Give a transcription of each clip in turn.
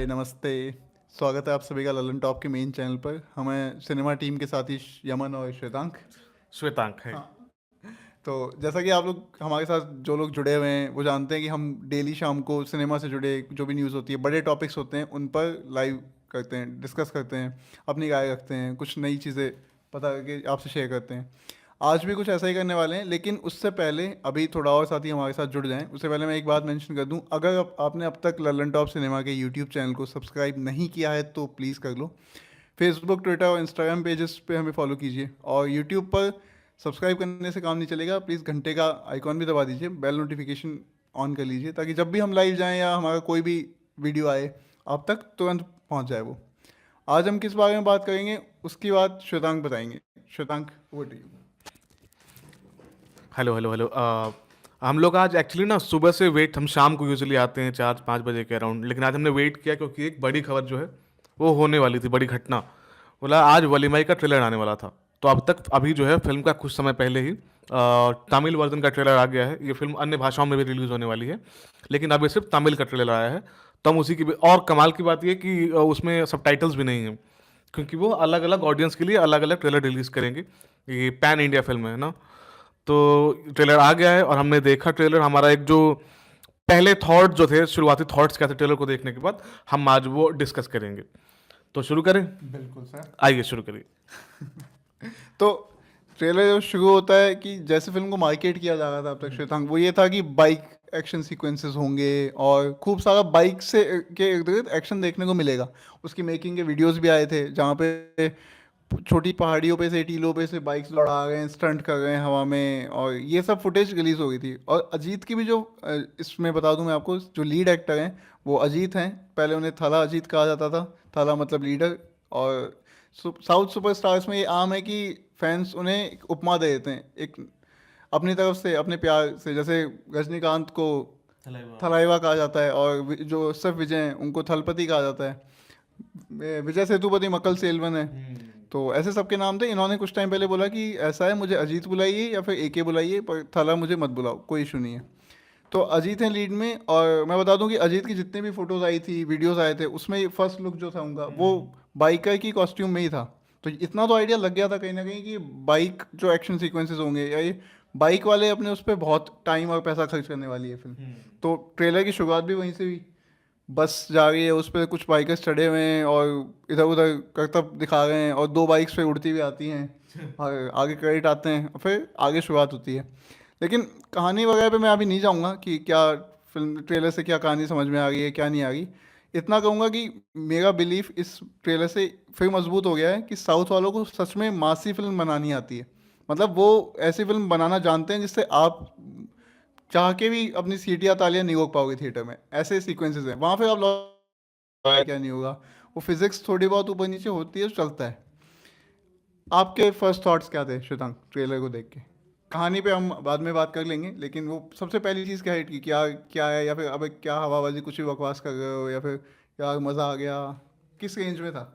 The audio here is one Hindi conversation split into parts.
नमस्ते। स्वागत है आप सभी का ललन टॉप के मेन चैनल पर। हमें सिनेमा टीम के साथी यमन और श्वेतांक। श्वेतांक है। हाँ। तो जैसा कि आप लोग हमारे साथ जो लोग जुड़े हुए हैं वो जानते हैं कि हम डेली शाम को सिनेमा से जुड़े जो भी न्यूज़ होती है, बड़े टॉपिक्स होते हैं, उन पर लाइव करते हैं, डिस्कस करते हैं, अपनी राय रखते हैं, कुछ नई चीज़ें पता करके आपसे शेयर करते हैं। आज भी कुछ ऐसा ही करने वाले हैं, लेकिन उससे पहले अभी थोड़ा और साथी हमारे साथ जुड़ जाएं, उससे पहले मैं एक बात मेंशन कर दूं। अगर आपने अब तक ललन टॉप सिनेमा के यूट्यूब चैनल को सब्सक्राइब नहीं किया है तो प्लीज़ कर लो। फेसबुक, ट्विटर और इंस्टाग्राम पेजेस पे हमें फॉलो कीजिए, और यूट्यूब पर सब्सक्राइब करने से काम नहीं चलेगा, प्लीज़ घंटे का आइकॉन भी दबा दीजिए, बेल नोटिफिकेशन ऑन कर लीजिए, ताकि जब भी हम लाइव जाएं या हमारा कोई भी वीडियो आए आप तक तुरंत पहुंच जाए वो। आज हम किस बारे में बात करेंगे उसकी बात श्वेतांक बताएंगे। Shwetank, over to you. Hello hello hello. हम लोग आज एक्चुअली ना सुबह से वेट, हम शाम को यूजुअली आते हैं 4-5 बजे के अराउंड, लेकिन आज हमने वेट किया क्योंकि एक बड़ी खबर जो है वो होने वाली थी, बड़ी घटना। बोला आज वलीमाई का ट्रेलर आने वाला था। तो अब तक अभी जो है फिल्म का कुछ समय पहले ही तमिल वर्जन का ट्रेलर आ गया है। ये फिल्म अन्य भाषाओं में भी रिलीज होने वाली है, लेकिन अभी सिर्फ तमिल का ट्रेलर आया है। तो हम उसी की और कमाल की बात ये कि उसमें सबटाइटल्स भी नहीं हैं, क्योंकि वो अलग अलग ऑडियंस के लिए अलग अलग ट्रेलर रिलीज करेंगे। ये पैन इंडिया फिल्म है ना। तो ट्रेलर आ गया है और हमने देखा ट्रेलर। हमारा एक जो पहले थॉट जो थे, शुरुआती थॉट्स क्या थे ट्रेलर को देखने के बाद, हम आज वो डिस्कस करेंगे। तो शुरू करें? बिल्कुल सर। आइए शुरू करिए। तो ट्रेलर जब शुरू होता है कि जैसे फिल्म को मार्केट किया जा रहा था अब तक श्वेतांक, वो ये था कि बाइक एक्शन सीक्वेंसेस होंगे और खूब सारा बाइक से के इर्द गिर्द एक्शन देखने को मिलेगा। उसकी मेकिंग के वीडियोस भी आए थे जहाँ पे छोटी पहाड़ियों पे से, टीलों पे से बाइक्स लड़ा रहे हैं, स्टंट कर रहे हैं हवा में, और ये सब फुटेज रिलीज हो गई थी। और अजीत की भी जो इसमें बता दूं मैं आपको, जो लीड एक्टर हैं वो अजीत हैं। पहले उन्हें थाला अजीत कहा जाता था, थाला मतलब लीडर। और साउथ सुपरस्टार्स में ये आम है कि फैंस उन्हें एक उपमा दे देते हैं, एक अपनी तरफ से, अपने प्यार से। जैसे रजनीकांत को थलाइवा कहा जाता है, और जो सिर्फ विजय हैं उनको थलपति कहा जाता है। विजय सेतुपति मक्कल सेल्वन है। तो ऐसे सबके नाम थे। इन्होंने कुछ टाइम पहले बोला कि ऐसा है, मुझे अजीत बुलाइए या फिर एके बुलाइए, पर थाला मुझे मत बुलाओ, कोई इशू नहीं है। तो अजीत हैं लीड में। और मैं बता दूं कि अजीत की जितनी भी फोटोज आई थी, वीडियोस आए थे, उसमें फर्स्ट लुक जो था उनका वो बाइकर की कॉस्ट्यूम में ही था। तो इतना तो आइडिया लग गया था कहीं ना कहीं कि बाइक जो एक्शन सीक्वेंसेस होंगे, या ये बाइक वाले अपने उस पर बहुत टाइम और पैसा खर्च करने वाली है फिल्म। तो ट्रेलर की शुरुआत भी वहीं से हुई। बस जा रही है, उस पर कुछ बाइकर्स चढ़े हुए हैं और इधर उधर करतब दिखा रहे हैं, और दो बाइक्स पे उड़ती हुई आती हैं और आगे क्रेडिट आते हैं और फिर आगे शुरुआत होती है। लेकिन कहानी वगैरह पे मैं अभी नहीं जाऊंगा कि क्या फिल्म ट्रेलर से क्या कहानी समझ में आ रही है क्या नहीं आ रही। इतना कहूँगा कि मेरा बिलीफ इस ट्रेलर से फिर मजबूत हो गया है कि साउथ वालों को सच में मासी फिल्म बनानी आती है। मतलब वो ऐसी फिल्म बनाना जानते हैं जिससे आप चाह के भी अपनी सीटियाँ तालियां नहीं रोक पाओगे थिएटर में। ऐसे सीक्वेंसेस हैं वहाँ पे, आप क्या नहीं होगा। वो फिजिक्स थोड़ी बहुत ऊपर नीचे होती है तो चलता है। आपके फर्स्ट थॉट्स क्या थे श्वेतांक ट्रेलर को देख के? कहानी पे हम बाद में बात कर लेंगे, लेकिन वो सबसे पहली चीज़ क्या है कि क्या क्या है, या फिर अब क्या हवाबाजी कुछ भी बकवास कर रहे हो, या फिर क्या मज़ा आ गया, किस रेंज में था?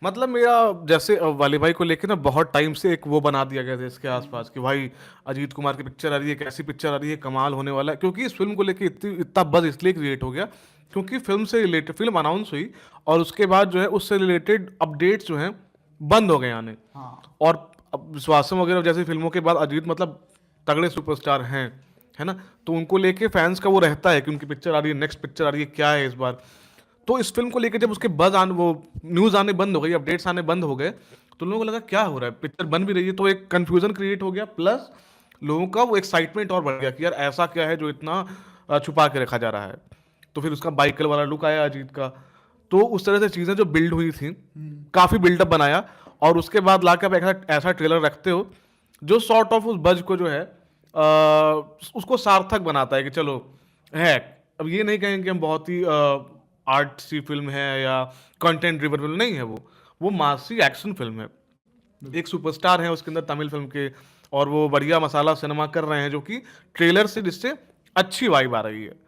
मतलब मेरा जैसे वाली भाई को लेके ना बहुत टाइम से एक वो बना दिया गया था इसके आसपास कि भाई अजीत कुमार की पिक्चर आ रही है, कैसी पिक्चर आ रही है, कमाल होने वाला है। क्योंकि इस फिल्म को लेके इतना बज़ इसलिए क्रिएट हो गया क्योंकि फिल्म से रिलेटेड, फिल्म अनाउंस हुई और उसके बाद जो है उससे रिलेटेड अपडेट्स जो हैं बंद हो गए आने। हाँ। और अब विश्वासम वगैरह जैसी फिल्मों के बाद अजीत मतलब तगड़े सुपरस्टार हैं, है ना। तो उनको लेके फैंस का वो रहता है कि उनकी पिक्चर आ रही है, नेक्स्ट पिक्चर आ रही है, क्या है इस बार। तो इस फिल्म को लेकर जब उसके बज आने, वो न्यूज़ आने बंद हो गई, अपडेट्स आने बंद हो गए, तो लोगों को लगा क्या हो रहा है, पिक्चर बन भी रही है। तो एक कंफ्यूजन क्रिएट हो गया, प्लस लोगों का वो एक्साइटमेंट और बढ़ गया कि यार ऐसा क्या है जो इतना छुपा के रखा जा रहा है। तो फिर उसका बाइकल वाला लुक आया अजीत का। तो उस तरह से चीज़ें जो बिल्ड हुई थी, काफ़ी बिल्डअप बनाया। और उसके बाद लाके आप एक ऐसा ट्रेलर रखते हो जो सॉर्ट ऑफ उस बज को जो है उसको सार्थक बनाता है कि चलो है। अब ये नहीं कहेंगे कि हम बहुत ही आर्ट सी फिल्म है या कंटेंट ड्रिवन फिल्म, नहीं है वो मासी एक्शन फिल्म है। एक सुपरस्टार है उसके अंदर तमिल फिल्म के, और वो बढ़िया मसाला सिनेमा कर रहे हैं जो कि ट्रेलर से जिससे अच्छी वाइब आ रही है।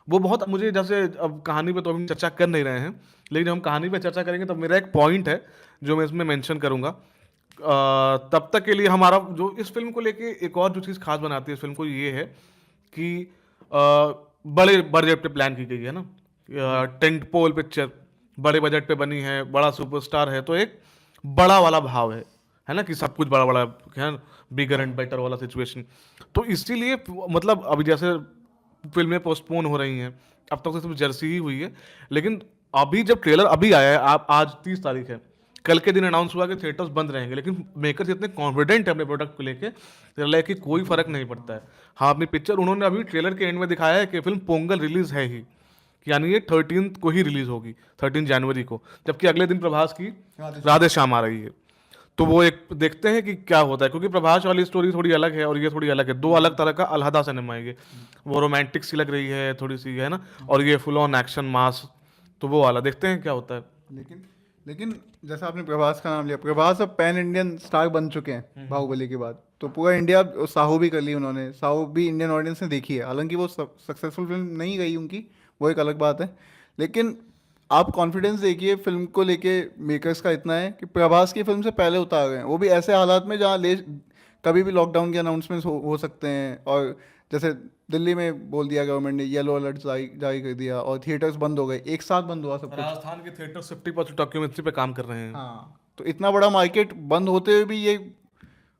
वो बहुत मुझे, जैसे अब कहानी पे तो हम चर्चा कर नहीं रहे हैं, लेकिन जब हम कहानी पे चर्चा करेंगे तब मेरा एक पॉइंट है जो मैं इसमें मेंशन करूंगा। तब तक के लिए हमारा जो इस फिल्म को लेके एक और जो चीज़ खास बनाती है इस फिल्म को, ये है कि बड़े बड़े पे प्लान की गई है ना, टेंट पोल पिक्चर। बड़े बजट पे बनी है, बड़ा सुपरस्टार है, तो एक बड़ा वाला भाव है ना, कि सब कुछ बड़ा बड़ा है, बिगर एंड बेटर वाला सिचुएशन। तो इसीलिए मतलब अभी जैसे फिल्में पोस्टपोन हो रही हैं, अब तक तो सिर्फ जर्सी ही हुई है, लेकिन अभी जब ट्रेलर अभी आया है, आप आज 30 तारीख है, कल के दिन अनाउंस हुआ कि थिएटर्स बंद रहेंगे, लेकिन मेकर्स इतने कॉन्फिडेंट है अपने प्रोडक्ट को लेके, कि कोई फर्क नहीं पड़ता है। हाँ, अपनी पिक्चर उन्होंने अभी ट्रेलर के एंड में दिखाया है कि फिल्म पोंगल रिलीज है ही, यानी ये 13 को ही रिलीज होगी, 13 जनवरी को, जबकि अगले दिन प्रभास की राधे श्याम आ रही है। तो वो एक देखते हैं कि क्या होता है, क्योंकि प्रभास वाली स्टोरी थोड़ी अलग है और ये थोड़ी अलग है, दो अलग तरह का अलहदा सिनेमा है ये। वो रोमांटिक सी लग रही है थोड़ी सी, है ना, और ये फुल ऑन एक्शन मास, तो वो वाला देखते हैं क्या होता है। लेकिन लेकिन जैसा आपने प्रभास का नाम लिया, प्रभास अब पैन इंडियन स्टार बन चुके हैं बाहुबली के बाद। तो पूरा इंडिया, साहू भी कर ली उन्होंने, साहू भी इंडियन ऑडियंस ने देखी है, हालांकि वो सक्सेसफुल फिल्म नहीं गई उनकी, वो एक अलग बात है। लेकिन आप कॉन्फिडेंस देखिए फिल्म को लेके मेकर्स का इतना है कि प्रभास की फिल्म से पहले उतार गए हैं, वो भी ऐसे हालात में जहाँ ले कभी भी लॉकडाउन के अनाउंसमेंट्स हो सकते हैं। और जैसे दिल्ली में बोल दिया गवर्नमेंट ने, येलो अलर्ट जारी कर दिया और थिएटर्स बंद हो गए, एक साथ बंद हुआ सब कुछ। राजस्थान के थिएटर 50% डॉक्यूमेंट्री पे काम कर रहे हैं। हाँ, तो इतना बड़ा मार्केट बंद होते हुए भी ये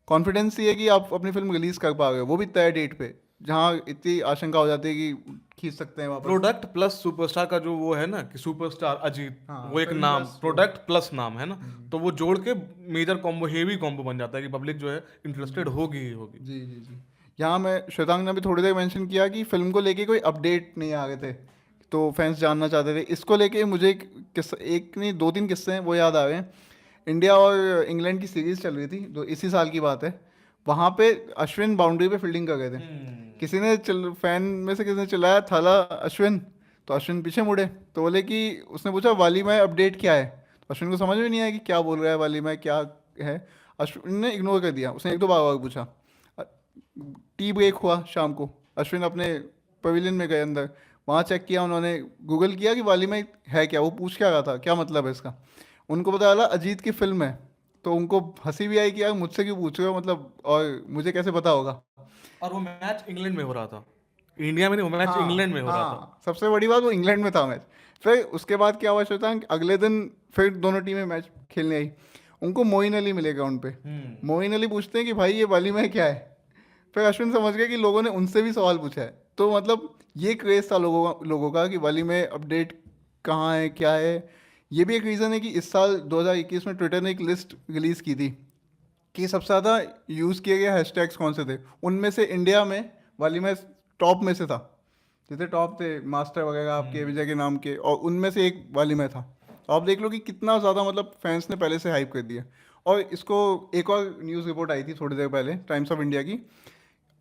कॉन्फिडेंस ये है कि आप अपनी फिल्म रिलीज कर पाओगे, वो भी तय डेट पे, जहाँ इतनी आशंका हो जाती है कि खींच सकते हैं वापस। प्रोडक्ट प्लस सुपरस्टार का जो वो है ना, कि सुपरस्टार अजीत, हाँ, वो एक फिल्म नाम, प्लस प्रोडक्ट प्लस नाम है ना, तो वो जोड़ के मेजर कॉम्बो, हेवी कॉम्बो बन जाता है कि पब्लिक जो है इंटरेस्टेड होगी ही होगी। जी जी जी। यहाँ मैं, श्वेतांग ने भी थोड़ी देर मेंशन किया कि फिल्म को लेके कोई अपडेट नहीं आ रहे थे, तो फैंस जानना चाहते थे। इसको लेके मुझे एक किस्सा, एक नहीं दो तीन किस्से हैं वो याद आ गए। इंडिया और इंग्लैंड की सीरीज चल रही थी, जो इसी साल की बात है। वहाँ पे अश्विन बाउंड्री पे फील्डिंग कर रहे थे, किसी ने फैन में से किसी ने चिल्लाया थाला अश्विन, तो अश्विन पीछे मुड़े, तो बोले कि, उसने पूछा वाली में अपडेट क्या है, तो अश्विन को समझ में नहीं आया कि क्या बोल रहा है, वाली में क्या है। अश्विन ने इग्नोर कर दिया, उसने एक दो बार पूछा। टी ब्रेक हुआ शाम को, अश्विन अपने पवेलियन में गए अंदर, वहाँ चेक किया उन्होंने, गूगल किया कि वाली में है क्या, वो पूछ क्या रहा था, क्या मतलब है इसका। उनको पता चला अजीत की फिल्म है, तो उनको हंसी भी आई कि यार मुझसे क्यों पूछ रहे हो, मतलब और मुझे कैसे पता होगा। और वो मैच इंग्लैंड में हो रहा था, इंडिया में नहीं, वो मैच इंग्लैंड में हो रहा था। हाँ, सबसे बड़ी बात वो इंग्लैंड में था मैच। फिर उसके बाद क्या हुआ श्वेतांक, अगले दिन फिर दोनों टीमें मैच खेलने आई, उनको मोइन अली मिले ग्राउंड पे। मोइन अली पूछते हैं कि भाई ये वाली में क्या है। फिर अश्विन समझ गए कि लोगों ने उनसे भी सवाल पूछा है, तो मतलब ये क्रेज था लोगों का कि वाली में अपडेट कहाँ है क्या है। ये भी एक रीज़न है कि इस साल 2021 में ट्विटर ने एक लिस्ट रिलीज़ की थी कि सबसे ज़्यादा यूज़ किए गए हैशटैग्स कौन से थे, उनमें से इंडिया में वाली में टॉप में से था। जैसे टॉप थे मास्टर वगैरह आपके विजय के नाम के, और उनमें से एक वाली में था। तो आप देख लो कि कितना ज़्यादा मतलब फैंस ने पहले से हाइप कर दिया। और इसको एक और न्यूज़ रिपोर्ट आई थी थोड़ी देर पहले, टाइम्स ऑफ इंडिया की।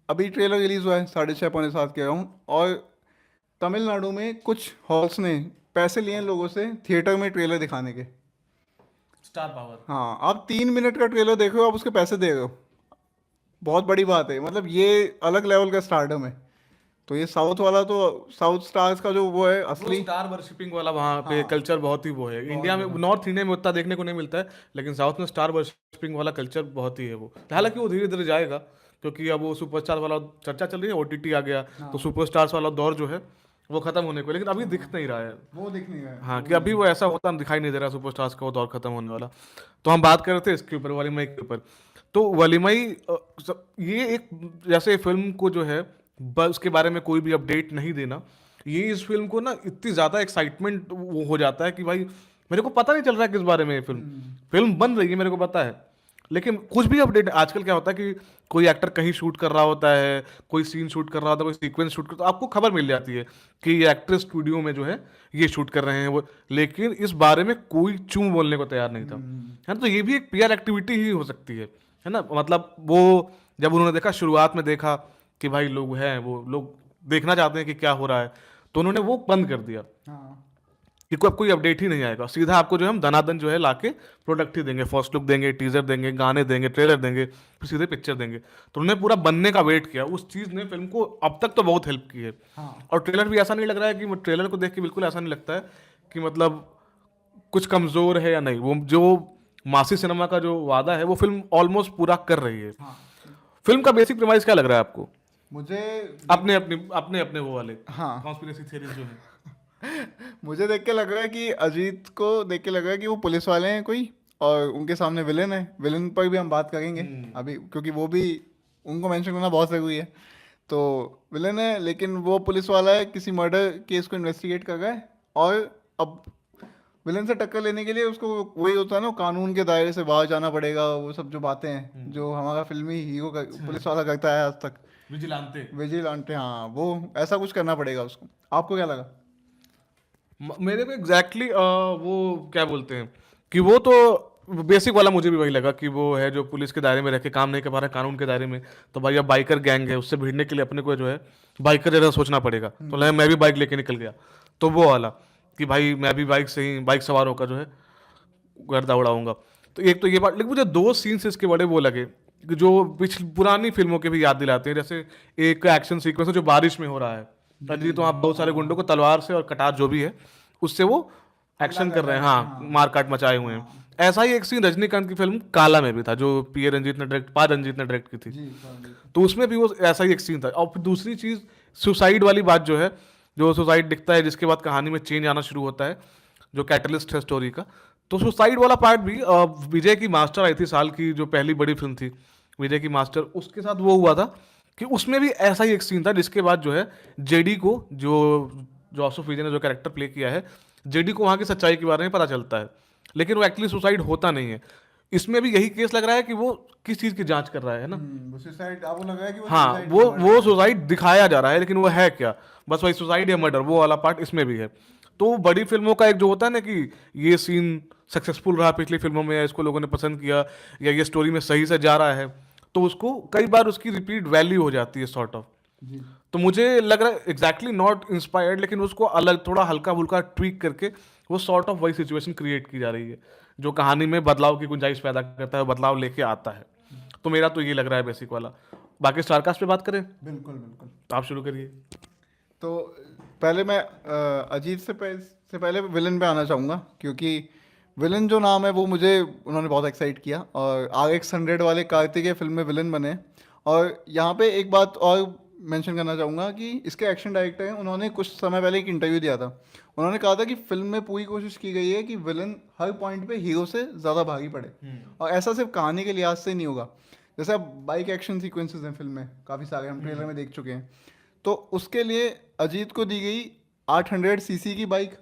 अभी ट्रेलर रिलीज़ हुआ है 6:30 पौने 7 के अराउंड, और तमिलनाडु में कुछ हॉल्स ने पैसे लिए हैं लोगों से थिएटर में ट्रेलर दिखाने के। Star power. हाँ, आप 3 मिनट का ट्रेलर देख रहे हो, आप उसके पैसे दे रहे हो, बहुत बड़ी बात है, मतलब ये अलग लेवल का स्टारडम है। तो ये साउथ वाला, तो साउथ स्टार्स का जो वो है वो असली। स्टार वर्शिपिंग वाला वहाँ पे हाँ, कल्चर बहुत ही वो है, इंडिया में, नॉर्थ इंडिया में उतना देखने को नहीं मिलता है, लेकिन साउथ में स्टार वर्शिपिंग वाला कल्चर बहुत ही है वो। हालांकि वो धीरे धीरे जाएगा, क्योंकि अब वो सुपरस्टार वाला चर्चा चल रही है, ओटीटी आ गया, तो सुपरस्टार्स वाला दौर जो है वो खत्म होने को है, लेकिन अभी दिख नहीं रहा है। वो दिख नहीं रहा है। हाँ, कि अभी वो ऐसा होता दिखाई नहीं दे रहा सुपरस्टार्स का वो दौर खत्म होने वाला। तो हम बात कर रहे थे इसके ऊपर, वलीमाई के ऊपर। तो वलीमाई ये एक, जैसे फिल्म को जो है बस उसके बारे में कोई भी अपडेट नहीं देना, ये इस फिल्म को ना इतनी ज़्यादा एक्साइटमेंट वो हो जाता है कि भाई मेरे को पता नहीं चल रहा है किस बारे में ये फिल्म फिल्म बन रही है, मेरे को पता है, लेकिन कुछ भी अपडेट। आजकल क्या होता है कि कोई एक्टर कहीं शूट कर रहा होता है, कोई सीन शूट कर रहा होता है, कोई सीक्वेंस शूट कर, तो आपको खबर मिल जाती है कि ये एक्टर स्टूडियो में जो है ये शूट कर रहे हैं वो, लेकिन इस बारे में कोई चूं बोलने को तैयार नहीं था, है ना। तो ये भी एक पीआर एक्टिविटी ही हो सकती है ना। मतलब वो जब उन्होंने देखा, शुरुआत में देखा कि भाई लोग हैं, वो लोग देखना चाहते हैं कि क्या हो रहा है, तो उन्होंने वो बंद कर दिया हाँ, कि अब कोई अपडेट ही नहीं आएगा, सीधा आपको जो है हम दनादन जो है लाके प्रोडक्ट ही देंगे, फर्स्ट लुक देंगे, टीजर देंगे, गाने देंगे, ट्रेलर देंगे, फिर सीधे पिक्चर देंगे। तो उन्होंने पूरा बनने का वेट किया, उस चीज़ ने फिल्म को अब तक तो बहुत हेल्प की है। हाँ, और ट्रेलर भी ऐसा नहीं लग रहा है कि, ट्रेलर को देख के बिल्कुल ऐसा नहीं लगता है कि मतलब कुछ कमज़ोर है या नहीं। वो जो मासी सिनेमा का जो वादा है वो फिल्म ऑलमोस्ट पूरा कर रही है। हाँ। फिल्म का बेसिक प्रीमाइस क्या लग रहा है आपको? मुझे अपने अपने अपने अपने वो वाले हाँ, कॉन्स्पिरेसी थ्योरीज जो है। मुझे देख के लग रहा है कि अजीत को देख के लग रहा है कि वो पुलिस वाले हैं कोई, और उनके सामने विलेन है। विलेन पर भी हम बात करेंगे अभी, क्योंकि वो भी उनको मेंशन करना बहुत ज़रूरी है। तो विलेन है, लेकिन वो पुलिस वाला है, किसी मर्डर केस को इन्वेस्टिगेट कर रहा है। और अब विलेन से टक्कर लेने के लिए उसको वही होता है ना, कानून के दायरे से बाहर जाना पड़ेगा, वो सब जो बातें हैं जो हमारा फिल्मी हीरो पुलिस वाला करता है आज तक, विजिलांते। विजिलेंटे, हाँ वो ऐसा कुछ करना पड़ेगा उसको। आपको क्या लगा? मेरे को एग्जैक्टली वो क्या बोलते हैं कि वो तो बेसिक वाला मुझे भी वही लगा कि वो है जो पुलिस के दायरे में रह के काम नहीं कर पा रहा है कानून के दायरे में। तो भाई अब बाइकर गैंग है, उससे भिड़ने के लिए अपने को जो है बाइकर जैसा सोचना पड़ेगा। तो लगा मैं भी बाइक लेके निकल गया। तो वो वाला कि भाई मैं भी बाइक से ही बाइक सवार होकर जो है गर्दा उड़ाऊंगा। तो एक तो ये बात, लेकिन मुझे दो सीन्स इसके बड़े वो लगे कि जो पिछली पुरानी फिल्मों के भी याद दिलाते हैं। जैसे एक एक्शन सीक्वेंस है जो बारिश में हो रहा है, अजीत तो आप बहुत सारे गुंडों को तलवार से और कटार जो भी है उससे वो एक्शन कर रहे हैं, हाँ मारकाट मचाए हुए हैं। ऐसा ही एक सीन रजनीकांत की फिल्म काला में भी था जो पा रंजीत ने डायरेक्ट की थी। जी तो उसमें भी वो ऐसा ही एक सीन था। और फिर दूसरी चीज सुसाइड वाली बात जो है, जो सुसाइड दिखता है जिसके बाद कहानी में चेंज आना शुरू होता है, जो कैटलिस्ट है स्टोरी का। तो सुसाइड वाला पार्ट भी विजय की मास्टर आई थी साल की, जो पहली बड़ी फिल्म थी विजय की मास्टर, उसके साथ वो हुआ था कि उसमें भी ऐसा ही एक सीन था जिसके बाद जो है जेडी को, जो जोसेफ विजय ने जो कैरेक्टर प्ले किया है, जेडी को वहाँ की सच्चाई के बारे में पता चलता है, लेकिन वो एक्चुअली सुसाइड होता नहीं है। इसमें भी यही केस लग रहा है कि वो किस चीज़ की जांच कर रहा है ना। वो सुसाइड, आपको लग रहा है कि वो हाँ, सुसाइड वो सुसाइड दिखाया जा रहा है, लेकिन वो है क्या, बस वही सुसाइड या मर्डर, वो वाला पार्ट इसमें भी है। तो बड़ी फिल्मों का एक जो होता है ना कि ये सीन सक्सेसफुल रहा पिछली फिल्मों में, या इसको लोगों ने पसंद किया, या ये स्टोरी में सही से जा रहा है, तो उसको कई बार उसकी रिपीट वैल्यू हो जाती है सॉर्ट ऑफ। जी तो मुझे लग रहा है एग्जैक्टली नॉट इंस्पायर्ड, लेकिन उसको अलग थोड़ा हल्का फुल्का ट्वीक करके वो सॉर्ट ऑफ वही सिचुएशन क्रिएट की जा रही है जो कहानी में बदलाव की गुंजाइश पैदा करता है, बदलाव लेके आता है। तो मेरा तो ये लग रहा है बेसिक वाला। बाकी स्टारकास्ट पे बात करें बिल्कुल बिल्कुल। तो आप शुरू करिए। तो पहले मैं अजीत से पहले विलन पे आना चाहूँगा, क्योंकि विलन जो नाम है वो मुझे उन्होंने बहुत एक्साइट किया, और RX 100 वाले कार्तिकेय फिल्म में विलन बने। और यहाँ पे एक बात और मेंशन करना चाहूँगा कि इसके एक्शन डायरेक्टर हैं, उन्होंने कुछ समय पहले एक इंटरव्यू दिया था। उन्होंने कहा था कि फिल्म में पूरी कोशिश की गई है कि विलन हर पॉइंट पे हीरो से ज़्यादा भारी पड़े, और ऐसा सिर्फ कहानी के लिहाज से नहीं होगा। जैसे अब बाइक एक्शन सीक्वेंसेस हैं फिल्म में, काफ़ी सारे हम ट्रेलर में देख चुके हैं। तो उसके लिए अजीत को दी गई 800 सीसी की बाइक,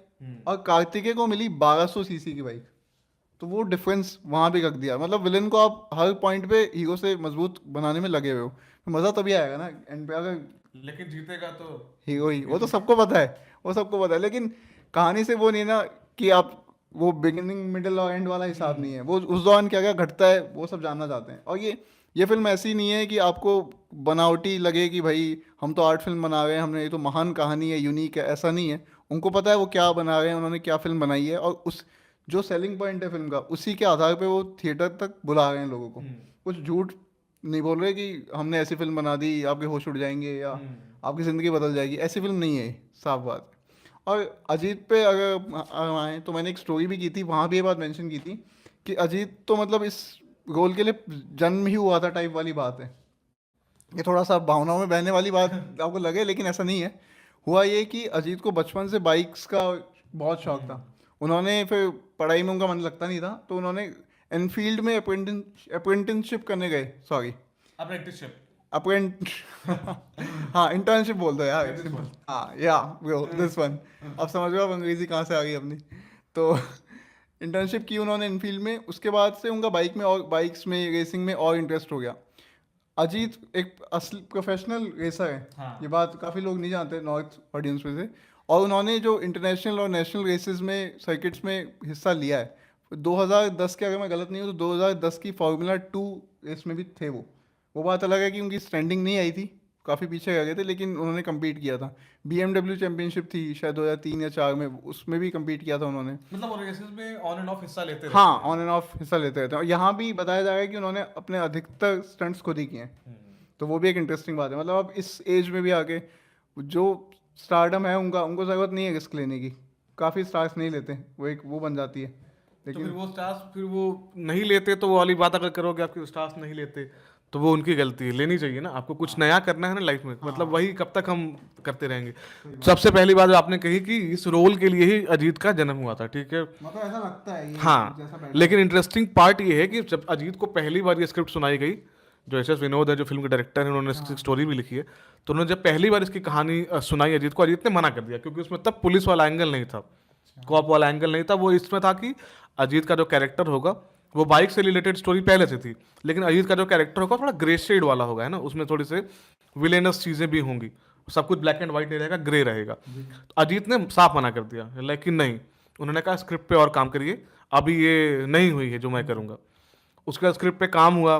और कार्तिकेय को मिली 1200 सीसी की बाइक। तो वो डिफरेंस वहाँ भी रख दिया, मतलब विलन को आप हर पॉइंट पे हीरो से मजबूत बनाने में लगे हुए हो। तो मज़ा तभी आएगा ना एंड पे, अगर लेकिन जीतेगा तो हीरो ही, वो तो सबको पता है, वो सबको पता है, लेकिन कहानी से वो नहीं ना कि आप वो बिगिनिंग मिडिल और एंड वाला हिसाब नहीं है। वो उस दौरान क्या क्या घटता है वो सब जानना चाहते हैं। और ये फिल्म ऐसी नहीं है कि आपको बनावटी लगे कि भाई हम तो आर्ट फिल्म बना रहे हैं, हमने ये तो महान कहानी है, यूनिक है, ऐसा नहीं है। उनको पता है वो क्या बना रहे हैं, उन्होंने क्या फिल्म बनाई है, और उस जो सेलिंग पॉइंट है फिल्म का, उसी के आधार पे वो थिएटर तक बुला रहे हैं लोगों को। कुछ झूठ नहीं बोल रहे कि हमने ऐसी फिल्म बना दी आपके होश उड़ जाएंगे या आपकी ज़िंदगी बदल जाएगी, ऐसी फिल्म नहीं है, साफ बात है। और अजीत पे अगर आए तो मैंने एक स्टोरी भी की थी, वहाँ भी ये बात मेंशन की थी कि अजीत तो मतलब इस रोल के लिए जन्म ही हुआ था टाइप वाली बात है। ये थोड़ा सा भावनाओं में बहने वाली बात आपको लगे, लेकिन ऐसा नहीं है। हुआ ये कि अजीत को बचपन से बाइक्स का बहुत शौक था। उन्होंने फिर पढ़ाई में उनका मन लगता नहीं था, तो उन्होंने एनफील्ड में अप्रेंटिसशिप करने गए, सॉरी अप्रेंटिसशिप। अप्रेंट हाँ इंटर्नशिप बोल दो यार, सिंपल, हाँ या ब्रो दिस वन। अब समझ लो आप अंग्रेजी कहाँ से आ गई अपनी। तो इंटर्नशिप की उन्होंने इनफील्ड में, उसके बाद से उनका बाइक्स में रेसिंग में और इंटरेस्ट हो गया। अजीत एक असली प्रोफेशनल रेसर है, हाँ। ये बात काफ़ी लोग नहीं जानते नॉर्थ ऑडियंस में से। और उन्होंने जो इंटरनेशनल और नेशनल रेसेस में सर्किट्स में हिस्सा लिया है। 2010 के, अगर मैं गलत नहीं हूँ तो 2010 की फार्मूला 2 रेस में भी थे वो बात अलग है कि उनकी स्टैंडिंग नहीं आई थी, काफ़ी पीछे रह गए थे, लेकिन उन्होंने कम्पीट किया था। BMW चैंपियनशिप थी शायद 2003 या 4 में, उसमें भी कम्पीट किया था उन्होंने। मतलब वो रेसेस में ऑन एंड ऑफ हिस्सा लेते रहते हाँ हैं। ऑन एंड ऑफ हिस्सा लेते रहते हैं, और यहाँ भी बताया जा रहा है कि उन्होंने अपने अधिकतर स्टंट्स खुद ही किए हैं। तो वो भी एक इंटरेस्टिंग बात है, मतलब अब इस एज में भी आके जो स्टारडम है उनका, उनको ज़रूरत नहीं है रिस्क लेने की। काफ़ी स्टार्स नहीं लेते, वो एक वो बन जाती है। तो फिर लेकिन वो स्टार्स फिर वो नहीं लेते, तो वो वाली बात अगर करोगे आपके स्टार्स नहीं लेते तो वो उनकी गलती है, लेनी चाहिए ना, आपको कुछ नया करना है ना लाइफ में, मतलब वही कब तक हम करते रहेंगे। सबसे पहली बात जो आपने कही कि इस रोल के लिए ही अजीत का जन्म हुआ था, ठीक है। मतलब ऐसा लगता है ये जैसा हाँ, लेकिन इंटरेस्टिंग पार्ट ये है कि जब अजीत को पहली बार ये स्क्रिप्ट सुनाई गई, जो एस एस विनोद है जो फिल्म के डायरेक्टर हैं, उन्होंने इसकी स्टोरी भी लिखी है, तो उन्होंने जब पहली बार इसकी कहानी सुनाई अजीत को, अजीत ने मना कर दिया, क्योंकि उसमें तब पुलिस वाला एंगल नहीं था, कॉप वाला एंगल नहीं था। वो इसमें था कि अजीत का जो कैरेक्टर होगा वो बाइक से रिलेटेड स्टोरी पहले से थी, लेकिन अजीत का जो कैरेक्टर होगा थोड़ा ग्रे शेड वाला होगा, है ना, उसमें थोड़ी से विलेनस चीज़ें भी होंगी, सब कुछ ब्लैक एंड व्हाइट नहीं रहेगा, ग्रे रहेगा। तो अजीत ने साफ मना कर दिया, लेकिन नहीं, उन्होंने कहा स्क्रिप्ट पे और काम करिए, अभी ये नहीं हुई है जो मैं करूँगा। उसके बाद स्क्रिप्ट पे काम हुआ,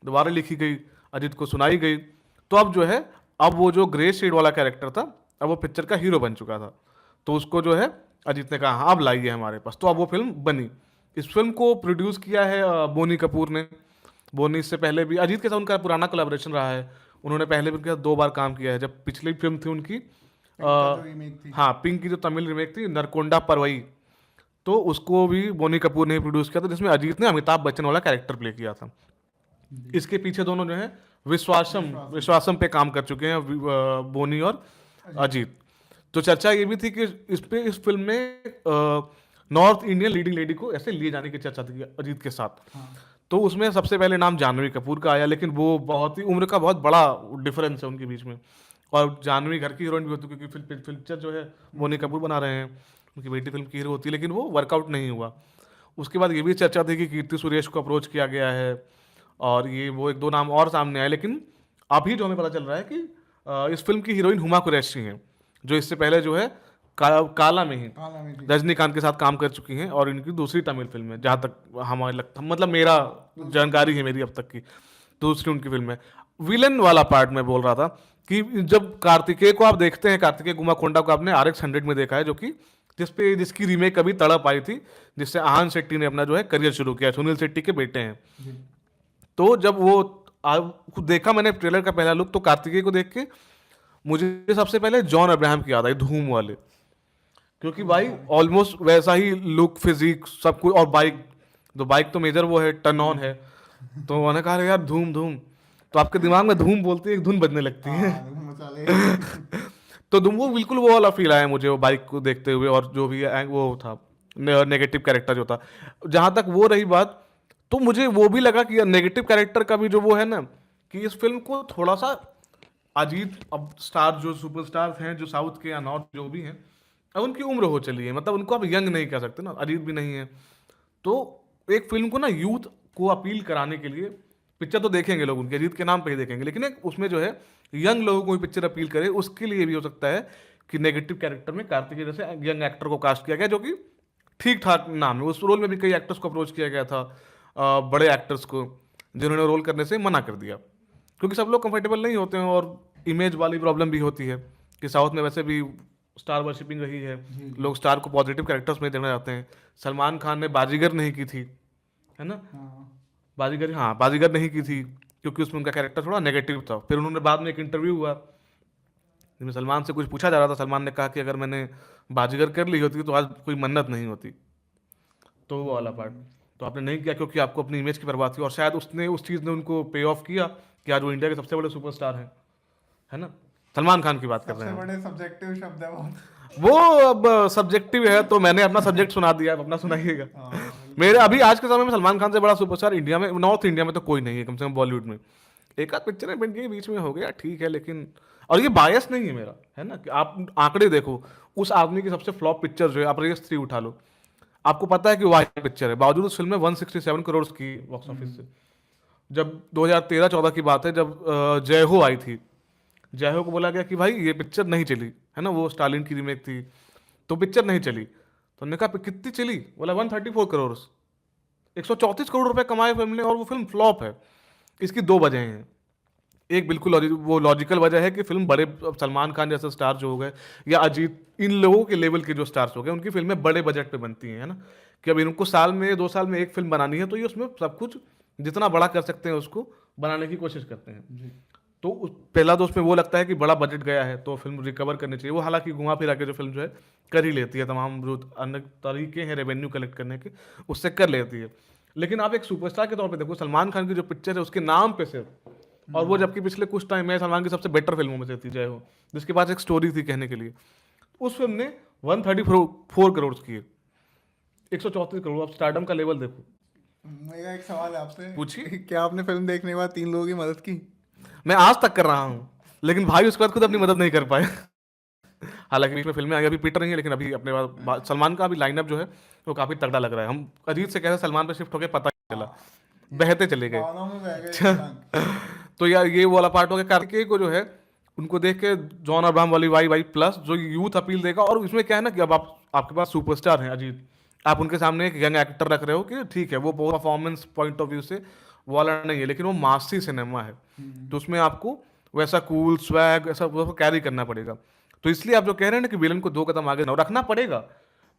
दोबारा लिखी गई, अजीत को सुनाई गई, तो अब जो है, अब वो जो ग्रे शेड वाला कैरेक्टर था, अब वो पिक्चर का हीरो बन चुका था। तो उसको जो है अजीत ने कहा हाँ अब लाइए हमारे पास, तो अब वो फिल्म बनी। इस फिल्म को प्रोड्यूस किया है बोनी कपूर ने। बोनी इससे पहले भी अजीत के साथ उनका पुराना कोलैबोरेशन रहा है, उन्होंने पहले भी उनके साथ 2 बार काम किया है। जब पिछली फिल्म थी उनकी हाँ, पिंक की जो तमिल रीमेक थी नरकोंडा परवई, तो उसको भी बोनी कपूर ने प्रोड्यूस किया था, जिसमें अजीत ने अमिताभ बच्चन वाला कैरेक्टर प्ले किया था। इसके पीछे दोनों जो है विश्वासम पे काम कर चुके हैं, बोनी और अजीत। तो चर्चा ये भी थी कि इस फिल्म में नॉर्थ इंडियन लीडिंग लेडी को ऐसे लिए जाने की चर्चा थी अजीत के साथ। तो उसमें सबसे पहले नाम जानवी कपूर का आया, लेकिन वो बहुत ही उम्र का बहुत बड़ा डिफरेंस है उनके बीच में, और जानवी घर की हीरोइन भी होती है, क्योंकि पिक्चर जो है बोनी कपूर बना रहे हैं, उनकी बेटी फिल्म की हीरो होती है, लेकिन वो वर्कआउट नहीं हुआ। उसके बाद ये भी चर्चा थी कि कीर्ति सुरेश को अप्रोच किया गया है, और ये वो 1-2 नाम और सामने आए, लेकिन अभी जो हमें पता चल रहा है कि इस फिल्म की हीरोइन हुमा कुरैशी हैं, जो इससे पहले जो है काला में ही रजनीकांत के साथ काम कर चुकी हैं, और इनकी दूसरी तमिल फिल्म है, जहाँ तक हमारे लगता, मतलब मेरा जानकारी है मेरी अब तक की, दूसरी उनकी फिल्म है। विलन वाला पार्ट में बोल रहा था कि जब कार्तिकेय को आप देखते हैं, कार्तिकेय गुमाकोंडा को आपने RX 100 में देखा है, जो कि जिसकी रीमेक अभी तड़प आई थी, जिससे आहान शेट्टी ने अपना जो है करियर शुरू किया, सुनील शेट्टी के बेटे हैं। तो जब वो खुद देखा मैंने ट्रेलर का पहला लुक, तो कार्तिकेय को देख के मुझे सबसे पहले जॉन अब्राहम की याद आई, धूम वाले, क्योंकि भाई ऑलमोस्ट वैसा ही लुक, फिजिक, सब कुछ, और बाइक तो मेजर वो है, टर्न ऑन है। तो मैंने कहा यार धूम धूम, तो आपके दिमाग में धूम बोलती है, एक धुन बजने लगती है। तो वो बिल्कुल वो वाला फील आया मुझे, वो बाइक को देखते हुए, और जो भी वो था नेगेटिव कैरेक्टर जो था, जहां तक वो रही बात, तो मुझे वो भी लगा कि नेगेटिव कैरेक्टर का भी जो वो है ना, कि इस फिल्म को थोड़ा सा अजीत, अब स्टार जो सुपरस्टार हैं जो साउथ के या नॉर्थ जो भी हैं, अब उनकी उम्र हो चली है, मतलब उनको अब यंग नहीं कह सकते ना, अजीत भी नहीं है। तो एक फिल्म को ना यूथ को अपील कराने के लिए, पिक्चर तो देखेंगे लोग उनके अजीत के नाम पे ही देखेंगे, लेकिन एक उसमें जो है यंग लोगों को पिक्चर अपील करे, उसके लिए भी हो सकता है कि नेगेटिव कैरेक्टर में कार्तिकेय जैसे यंग एक्टर को कास्ट किया गया, जो कि ठीक ठाक नाम है। उस रोल में भी कई एक्टर्स को अप्रोच किया गया था, बड़े एक्टर्स को, जिन्होंने रोल करने से मना कर दिया, क्योंकि सब लोग कंफर्टेबल नहीं होते हैं, और इमेज वाली प्रॉब्लम भी होती है कि साउथ में वैसे भी स्टार वर्शिपिंग रही है, लोग स्टार को पॉजिटिव कैरेक्टर्स में देखना चाहते हैं। सलमान खान ने बाजीगर नहीं की थी, है ना, बाजीगर नहीं की थी, क्योंकि उसमें उनका कैरेक्टर थोड़ा नेगेटिव था। फिर उन्होंने बाद में एक इंटरव्यू हुआ जिसमें सलमान से कुछ पूछा जा रहा था, सलमान ने कहा कि अगर मैंने बाजीगर कर ली होती तो आज कोई मन्नत नहीं होती। तो वो वाला पार्ट तो आपने नहीं किया, क्योंकि आपको अपनी इमेज की परवाह थी, और शायद उस चीज़ ने उनको पे ऑफ किया कि आज वो इंडिया के सबसे बड़े सुपरस्टार हैं, है ना, सलमान खान की बात कर रहे हैं। बड़े सब्जेक्टिव शब्द है बहुत। वो अब सब्जेक्टिव है, तो मैंने अपना सब्जेक्ट सुना दिया, अपना सुनाइएगा। मेरे अभी आज के समय में सलमान खान से बड़ा सुपरस्टार इंडिया में, नॉर्थ इंडिया में तो कोई नहीं है, कम से कम बॉलीवुड में। एक आध पिक्चर बन गई बीच में, हो गया ठीक है, लेकिन और ये बायस नहीं है मेरा, है ना, कि आप आंकड़े देखो, उस आदमी की सबसे फ्लॉप पिक्चर जो है, आप रेस 3 उठा लो, आपको पता है कि वाह पिक्चर है, बावजूद उस फिल्म में 167 करोड़ की बॉक्स ऑफिस से। जब 2013-14 की बात है, जब जय हो आई थी, जय हो को बोला गया कि भाई ये पिक्चर नहीं चली, है ना, वो स्टालिन की रीमेक थी, तो पिक्चर नहीं चली। तो उन्होंने कहा कितनी चली, बोला 134 करोड़, 134 करोड़ रुपए कमाए फिल्म ने, और वो फिल्म फ्लॉप है। इसकी 2 वजह हैं। एक बिल्कुल वो लॉजिकल वजह है कि फिल्म बड़े, सलमान खान जैसे स्टार जो हो गए, या अजीत, इन लोगों के लेवल के जो स्टार्स हो गए, उनकी फिल्में बड़े बजट पे बनती हैं, है ना, कि अब इनको साल में 2 साल में एक फिल्म बनानी है, तो ये उसमें सब कुछ जितना बड़ा कर सकते हैं उसको बनाने की कोशिश करते हैं। तो पहला दोस्त में वो लगता है कि बड़ा बजट गया है तो फिल्म रिकवर करनी चाहिए। वो हालांकि घुमा फिरा के जो फिल्म जो है कर ही लेती है, तमाम जो अन्य तरीके हैं रेवेन्यू कलेक्ट करने के, उससे कर लेती है। लेकिन आप एक सुपरस्टार के तौर पे देखो, सलमान खान की जो पिक्चर है उसके नाम पे सिर्फ, और वो जबकि पिछले कुछ टाइम में सलमान की सबसे बेटर फिल्मों में से थी जय हो, जिसके पास एक स्टोरी थी कहने के लिए, उस फिल्म ने 134 करोड़ की है, 134 करोड़। आप स्टारडम का लेवल देखो। मेरा एक सवाल है आपसे, पूछिए। क्या आपने फिल्म देखने के बाद 3 लोगों की मदद की? मैं आज तक कर रहा हूँ, लेकिन भाई उसके बाद खुद अपनी मदद नहीं कर पाए। हालांकि बीच में फिल्में आई, अभी पीटर नहीं है, लेकिन अभी अपने सलमान का अभी लाइनअप जो है वो काफी तगड़ा लग रहा है। हम अजीत से कह रहे सलमान पे शिफ्ट हो गए, पता नहीं चला, बहते चले गए। भावनाओं में बह गए इंसान। तो यार ये वो वाला पार्ट हो गया। कार्तिकेय को जो है उनको देख के जॉन अब्राहम वाली वाई वाई प्लस जो यूथ अपील देगा। और इसमें क्या है ना कि अब आप आपके पास सुपरस्टार हैं अजीत, आप उनके सामने एक यंग एक्टर रख रहे हो कि ठीक है वो परफॉर्मेंस पॉइंट ऑफ व्यू से वो वाला नहीं है, लेकिन वो मासी सिनेमा है, तो उसमें आपको वैसा कूल स्वैग ऐसा कैरी करना पड़ेगा। तो इसलिए आप जो कह रहे हैं ना कि विलन को 2 कदम आगे रखना पड़ेगा,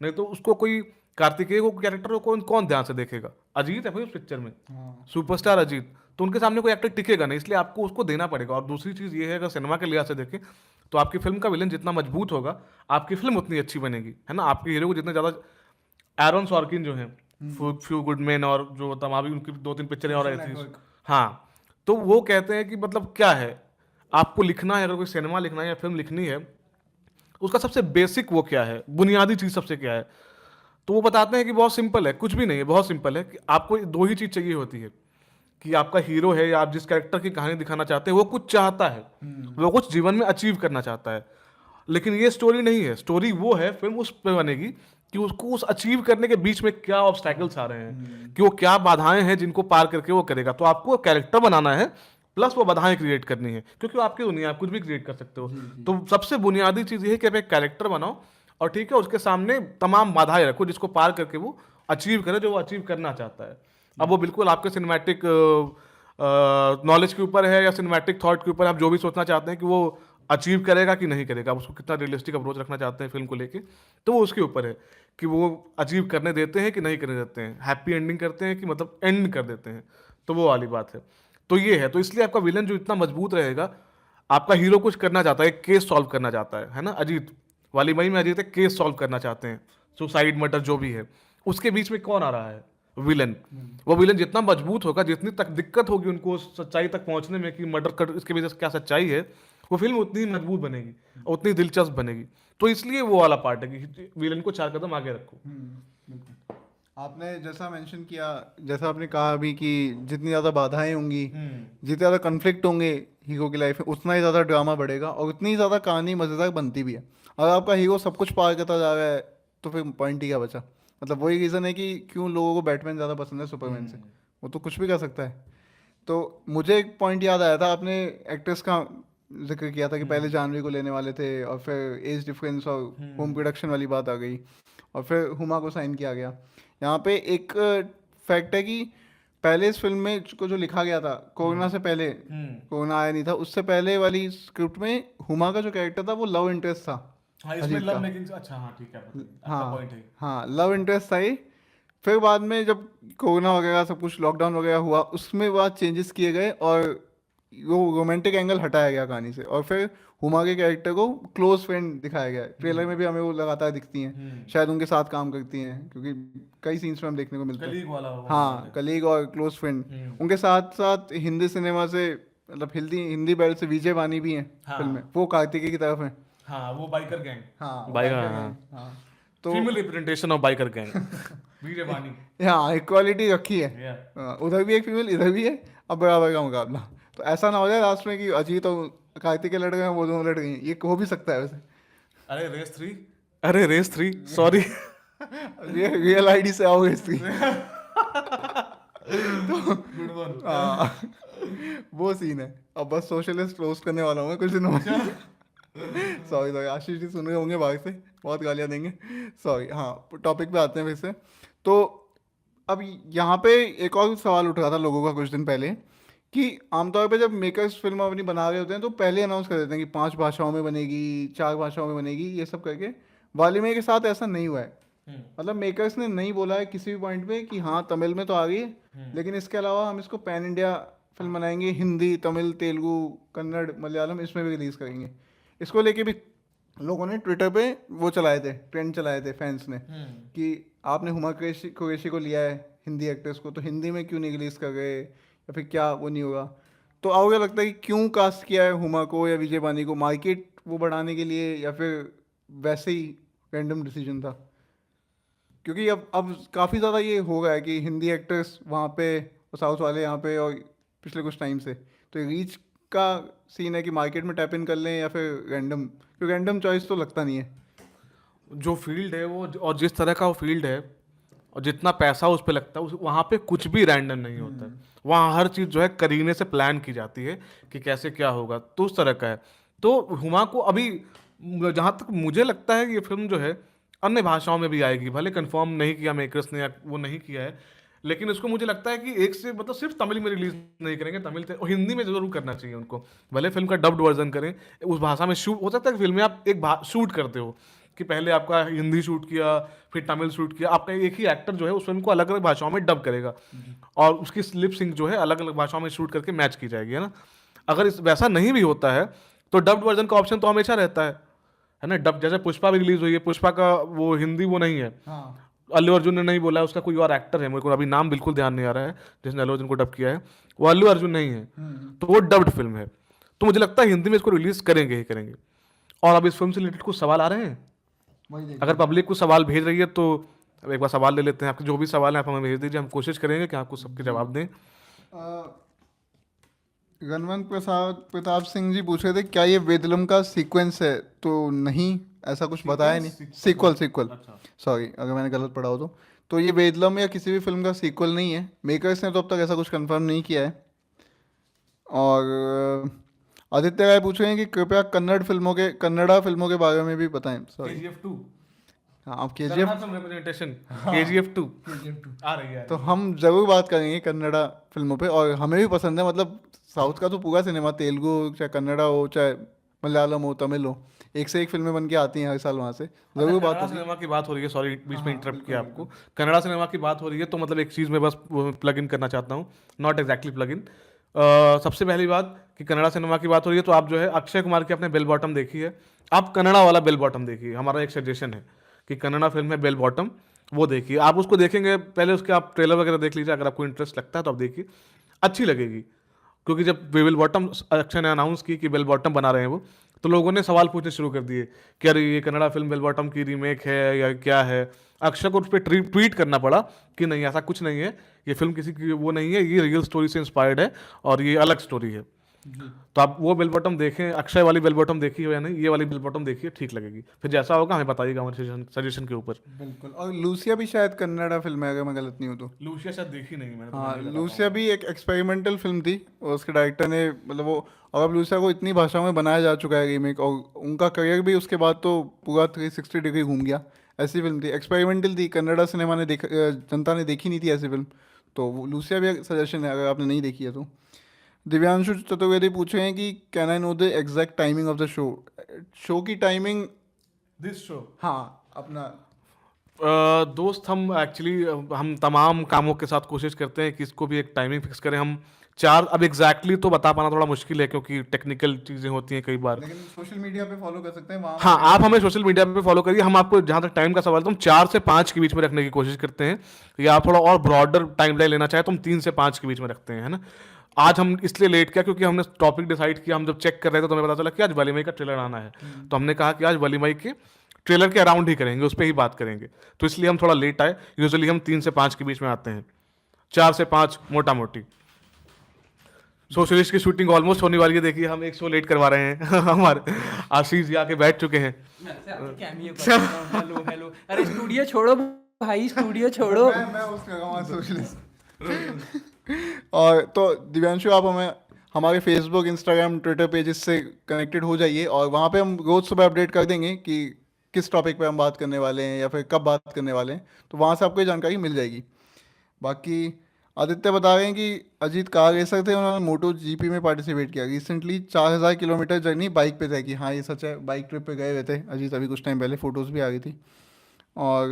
नहीं तो उसको कोई कार्तिकेय को कैरेक्टर को कौन ध्यान से देखेगा। अजीत है भाई उस पिक्चर में, सुपरस्टार अजीत, तो उनके सामने कोई एक्टर टिकेगा नहीं, इसलिए आपको उसको देना पड़ेगा। और दूसरी चीज़ ये है, अगर सिनेमा के लिहाज से देखें तो आपकी फिल्म का विलन जितना मजबूत होगा आपकी फिल्म उतनी अच्छी बनेगी, है ना। आपके हीरो को जितने ज़्यादा, एरन सॉर्किन जो है फ्यू गुड मैन और जो तमाम भी उनकी 2-3 पिक्चरें और आई थी, हाँ, तो वो कहते हैं कि मतलब क्या है, आपको लिखना है, अगर कोई सिनेमा लिखना है या फिल्म लिखनी है, उसका सबसे बेसिक वो क्या है, बुनियादी चीज़ सबसे क्या है, तो वो बताते हैं कि बहुत सिंपल है, कुछ भी नहीं है, बहुत सिंपल है कि आपको 2 ही चीज़ चाहिए होती है, कि आपका हीरो है या आप जिस कैरेक्टर की कहानी दिखाना चाहते हैं वो कुछ चाहता है, वो कुछ जीवन में अचीव करना चाहता है। लेकिन ये स्टोरी नहीं है, स्टोरी वो है, फिल्म उस पे बनेगी कि उसको उस अचीव करने के बीच में क्या ऑब्स्टैकल्स आ रहे हैं, कि वो क्या बाधाएं हैं जिनको पार करके वो करेगा। तो आपको कैरेक्टर बनाना है प्लस वो बाधाएं क्रिएट करनी है, क्योंकि वो आपकी दुनिया, आप कुछ भी क्रिएट कर सकते हो। तो सबसे बुनियादी चीज ये है कि आप एक कैरेक्टर बनाओ और ठीक है उसके सामने तमाम बाधाएं रखो जिसको पार करके वो अचीव करे जो वो अचीव करना चाहता है। अब वो बिल्कुल आपके सिनेमैटिक नॉलेज के ऊपर है या सिनेमैटिक थॉट के ऊपर, आप जो भी सोचना चाहते हैं कि वो अचीव करेगा कि नहीं करेगा, आप उसको कितना रियलिस्टिक अप्रोच रखना चाहते हैं फिल्म को लेके, तो वो उसके ऊपर है कि वो अचीव करने देते हैं कि नहीं करने देते हैं, हैप्पी एंडिंग करते हैं कि मतलब एंड कर देते हैं, तो वो वाली बात है। तो ये है, तो इसलिए आपका विलन जो इतना मजबूत रहेगा, आपका हीरो कुछ करना चाहता है, एक केस सॉल्व करना चाहता है ना। अजीत वाली मई में अजीत एक केस सॉल्व करना चाहते हैं, सुसाइड मर्डर जो भी है, उसके बीच में कौन आ रहा है, विलन। वो विलन जितना मजबूत होगा, जितनी तक दिक्कत होगी उनको उस सच्चाई तक पहुंचने में कि मर्डर कर इसके वजह से क्या सच्चाई है, वो फिल्म उतनी मजबूत बनेगी, उतनी दिलचस्प बनेगी। तो इसलिए वो वाला पार्ट है कि विलन को 4 कदम आगे रखो। बिल्कुल। आपने जैसा मेंशन किया, जैसा आपने कहा अभी कि जितनी ज़्यादा बाधाएं होंगी, जितने ज़्यादा कन्फ्लिक्ट होंगे हीरो की लाइफ में, उतना ही ज़्यादा ड्रामा बढ़ेगा और उतनी ही ज़्यादा कहानी मज़ेदार बनती भी है। अगर आपका हीरो सब कुछ पार करता जा रहा है तो फिर पॉइंट ही क्या बचा। मतलब वही रीज़न है कि क्यों लोगों को बैटमैन ज़्यादा पसंद है सुपरमैन से, वो तो कुछ भी कर सकता है। तो मुझे एक पॉइंट याद आया था, आपने एक्ट्रेस का जिक्र किया था कि पहले जानवी को लेने वाले थे और फिर एज डिफरेंस और होम प्रोडक्शन वाली बात आ गई और फिर हुमा को साइन किया गया। यहाँ पे एक फैक्ट है कि पहले इस फिल्म में को जो लिखा गया था कोरोना से पहले, कोरोना आया नहीं था, उससे पहले वाली स्क्रिप्ट में हुमा का जो कैरेक्टर था वो लव इंटरेस्ट था हाँ, इसमें अजीत लव का। मेकिंग, अच्छा हाँ ठीक है, अच्छा हाँ पॉइंट है। हाँ, लव इंटरेस्ट था ये। फिर बाद में जब कोरोना वगैरह सब कुछ लॉकडाउन वगैरह हुआ उसमें बाद चेंजेस किए गए और वो रोमांटिक एंगल हटाया गया कहानी से और फिर हुमा के कैरेक्टर को क्लोज फ्रेंड दिखाया गया है। ट्रेलर में भी हमें वो लगातार दिखती हैं, शायद उनके साथ काम करती हैं क्योंकि कई सीन्स में हम देखने को मिलते हैं। कलीग वाला वो हाँ, कलीग और क्लोज फ्रेंड। उनके साथ साथ हिंदी सिनेमा से, मतलब हिंदी बेल्ट से विजय वानी भी हैं फिल्म में, वो कार्तिकेय की तरफ हैं। हाँ, वो बाइकर गैंग, हाँ, वो बाइकर, biker हाँ, हैं। हाँ, तो female representation of biker gang, Veer Vani. हाँ, इक्वालिटी रखी है। या हाँ, उधर भी एक फीमेल इधर भी है, अब बराबर का मुकाबला। तो ऐसा ना हो जाए लास्ट में कि अजीत और कार्तिक लड़ गए हैं, वो दोनों लड़ गई हैं। ये हो भी सकता है वैसे। अरे रेस 3, अरे रेस 3 सॉरी। ये रियल आईडी से आओगे इसकी। Good one. हाँ, वो सीन है। अब बस सोशलिस्ट रोस्ट करने वाला हूँ मैं कुछ दिनों में। सॉरी सॉरी, आशीष जी सुन रहे होंगे बाहर से, बहुत गालियाँ देंगे, सॉरी। हाँ, टॉपिक पे आते हैं फिर से। तो अब यहाँ पे एक और सवाल उठ रहा था लोगों का कुछ दिन पहले कि आमतौर पे जब मेकर्स फिल्म अपनी बना रहे होते हैं तो पहले अनाउंस कर देते हैं कि 5 भाषाओं में बनेगी, 4 भाषाओं में बनेगी, ये सब करके। वालिमे के साथ ऐसा नहीं हुआ है। मतलब मेकर्स ने नहीं बोला है किसी भी पॉइंट पे कि हाँ तमिल में तो आ गई है लेकिन इसके अलावा हम इसको पैन इंडिया फिल्म बनाएंगे, हिंदी, तमिल, तेलुगु, कन्नड़, मलयालम, इसमें भी रिलीज़ करेंगे। इसको लेके भी लोगों ने ट्विटर पे वो चलाए थे, ट्रेंड चलाए थे फैंस ने कि आपने हुमा कुरैशी को लिया है हिंदी एक्टर्स को, तो हिंदी में क्यों नहीं रिलीज़ कर रहे, या फिर क्या वो नहीं होगा। तो आपको क्या लगता है कि क्यों कास्ट किया है हुमा को या विजय बानी को, मार्केट वो बढ़ाने के लिए या फिर वैसे ही रैंडम डिसीजन था? क्योंकि अब काफ़ी ज़्यादा ये हो गया है कि हिंदी एक्टर्स वहाँ पे और साउथ वाले यहाँ पे, और पिछले कुछ टाइम से तो रीच का सीन है कि मार्केट में टैप इन कर लें या फिर रैंडम, क्योंकि रैंडम चॉइस तो लगता नहीं है। जो फील्ड है वो, और जिस तरह का वो फील्ड है और जितना पैसा उस पर लगता है, वहाँ पे कुछ भी रैंडम नहीं होता है। वहाँ हर चीज़ जो है करीने से प्लान की जाती है कि कैसे क्या होगा, तो उस तरह का है। तो हुमा को अभी, जहाँ तक मुझे लगता है कि ये फिल्म जो है अन्य भाषाओं में भी आएगी, भले कंफर्म नहीं किया मेकर्स ने या वो नहीं किया है, लेकिन इसको मुझे लगता है कि एक से मतलब सिर्फ तमिल में रिलीज नहीं करेंगे, तमिल और हिंदी में जरूर करना चाहिए उनको। भले फिल्म का डब्ड वर्जन करें, उस भाषा में शूट हो सकता है कि फिल्म में आप एक शूट करते हो कि पहले आपका हिंदी शूट किया, फिर तमिल शूट किया, आपका एक ही एक्टर जो है उस फिल्म को अलग अलग भाषाओं में डब करेगा और उसकी लिप सिंक जो है अलग अलग भाषाओं में शूट करके मैच की जाएगी, है ना। अगर इस वैसा नहीं भी होता है तो डब्ड वर्जन का ऑप्शन तो हमेशा रहता है ना। डब, जैसे पुष्पा भी रिलीज हुई है, पुष्पा का वो हिंदी वो नहीं है, हाँ। अल्लू अर्जुन ने नहीं बोला है, उसका कोई और एक्टर है, मेरे को अभी नाम बिल्कुल ध्यान नहीं आ रहा है जिसने अल्लू अर्जुन को डब किया है, वो अल्लू अर्जुन नहीं है, तो वो डब्ड फिल्म है। तो मुझे लगता है हिंदी में इसको रिलीज करेंगे ही करेंगे। और अब इस फिल्म से रिलेटेड कुछ सवाल आ रहे हैं, वही देखिए। अगर पब्लिक कुछ सवाल भेज रही है तो अब एक बार सवाल ले लेते हैं। आपके जो भी सवाल हैं आप हमें भेज दीजिए, हम कोशिश करेंगे कि आपको सबके जवाब दें। रनवंत प्रसाद प्रताप सिंह जी पूछ रहे थे क्या ये वेदलम का सीक्वेंस है, तो नहीं, ऐसा कुछ बताया नहीं। सीक्वल सीक्वल, सॉरी अगर मैंने गलत पढ़ा हो तो ये वेदलम या किसी भी फिल्म का सीक्वल नहीं है, मेकर्स ने तो अब तक ऐसा कुछ कंफर्म नहीं किया है। और आदित्य राय पूछ रहे हैं कि कृपया कन्नड़ा फिल्मों के बारे में भी बताएं। सॉरी, KGF 2 हाँ आप KGF, रिप्रेजेंटेशन, KGF 2 आ रही है। तो हम ज़रूर बात करेंगे कन्नड़ा फिल्मों पे, और हमें भी पसंद है, मतलब साउथ का तो पूरा सिनेमा, तेलुगु चाहे कन्नड़ा हो चाहे मलयालम हो तमिल हो, एक से एक फिल्में बन के आती हैं हर साल वहाँ से, ज़रूर बात कन्नड़ा होगी। सिनेमा की बात हो रही है, सॉरी बीच में हाँ, इंटरप्ट किया बिल्कुल आपको। कन्नड़ा सिनेमा की बात हो रही है तो मतलब एक चीज़ मैं बस प्लग इन करना चाहता हूँ, नॉट एग्जैक्टली प्लग इन। सबसे पहली बात कि कन्नड़ा सिनेमा की बात हो रही है तो आप जो है अक्षय कुमार की आपने बेल बॉटम देखी है, आप कन्नड़ा वाला बेल बॉटम देखिए। हमारा एक सजेशन है कि कन्नड़ा फिल्म है बेल बॉटम, वो देखिए। आप उसको देखेंगे पहले उसके आप ट्रेलर वगैरह देख लीजिए, अगर आपको इंटरेस्ट लगता है तो आप देखिए, अच्छी लगेगी। क्योंकि जब बेल बॉटम अक्षय ने अनाउंस की कि बेल बॉटम बना रहे हैं वो, तो लोगों ने सवाल पूछने शुरू कर दिए कि अरे ये कन्नड़ा फिल्म बेल बॉटम की रीमेक है या क्या है। अक्षय को उस पर ट्वीट करना पड़ा कि नहीं ऐसा कुछ नहीं है, ये फिल्म किसी की वो नहीं है, ये रियल स्टोरी से इंस्पायर्ड है और ये अलग स्टोरी है। तो आप वो बेल बॉटम देखें, अक्षय वाली बेल बॉटम देखी हो या नहीं, ये वाली बेल बॉटम देखिए, ठीक लगेगी। फिर जैसा होगा हमें बताइएगा हमारे सजेशन के ऊपर। बिल्कुल। और लूसिया भी शायद कन्नड़ा फिल्म है अगर मैं गलत नहीं हूँ तो। लूसिया शायद देखी नहीं मैंने, तो हाँ, मैं नहीं बता लूसिया भी एक एक्सपेरिमेंटल फिल्म थी, और उसके डायरेक्टर ने मतलब वो, और अब लूसिया को इतनी भाषाओं में बनाया जा चुका है रीमेक, और उनका करियर भी उसके बाद तो पूरा 360 डिग्री घूम गया। ऐसी फिल्म थी, एक्सपेरिमेंटल थी, कन्नड़ा सिनेमा ने जनता ने देखी नहीं थी ऐसी फिल्म। तो वो लूसिया भी एक सजेशन है अगर आपने नहीं देखी है तो। दिव्यांशु चतुर्वेदी पूछे हैं कि can I know the exact timing of the show, show की टाइमिंग। दिस शो, हाँ, अपना दोस्त हम एक्चुअली हम तमाम कामों के साथ कोशिश करते हैं कि इसको भी एक टाइमिंग फिक्स करें। हम चार, अब एग्जैक्टली तो बता पाना थोड़ा मुश्किल है क्योंकि टेक्निकल चीज़ें होती हैं कई बार। लेकिन सोशल मीडिया पे फॉलो कर सकते हैं वहाँ। हाँ, आप हमें सोशल मीडिया पे फॉलो करिए। हम आपको जहाँ तक टाइम का सवाल है तो हम 4 से 5 के बीच में रखने की कोशिश करते हैं, या आप थोड़ा और ब्रॉडर टाइम लाइन लेना चाहे तो हम 3 से 5 के बीच में रखते हैं, है ना। आज हम इसलिए लेट किया क्योंकि हमने टॉपिक डिसाइड किया, हम जब चेक कर रहे थे तो हमें पता चला कि आज वलीमाई का ट्रेलर आना है, तो हमने कहा कि आज वलीमाई के ट्रेलर के अराउंड ही करेंगे, उस पर ही बात करेंगे, तो इसलिए हम थोड़ा लेट आए। यूजुअली हम 3 से 5 के बीच में आते हैं, 4 से 5 मोटा मोटी। सोशलिस्ट की शूटिंग ऑलमोस्ट होने वाली है, देखिए हम एक शो लेट करवा रहे हैं हमारे आशीष जी आके बैठ चुके हैं। हेलो हेलो, अरे स्टूडियो छोड़ो भाई, स्टूडियो छोड़ो। मैं उसका सोशलिस्ट। और तो दिव्यांशु, आप हमें हमारे फेसबुक, इंस्टाग्राम, ट्विटर पेजेस से कनेक्टेड हो जाइए, और वहाँ पे हम रोज़ सुबह अपडेट कर देंगे कि किस टॉपिक पे हम बात करने वाले हैं या फिर कब बात करने वाले हैं, तो वहाँ से आपको ये जानकारी मिल जाएगी। बाकी आदित्य बता रहे हैं कि अजीत कार रेसर थे, उन्होंने मोटो जीपी में पार्टिसिपेट किया रिसेंटली, 4000 किलोमीटर जर्नी बाइक पे तय की। हाँ ये सच है, बाइक ट्रिप पे गए हुए थे अजीत अभी कुछ टाइम पहले, फ़ोटोज़ भी आ गई थी। और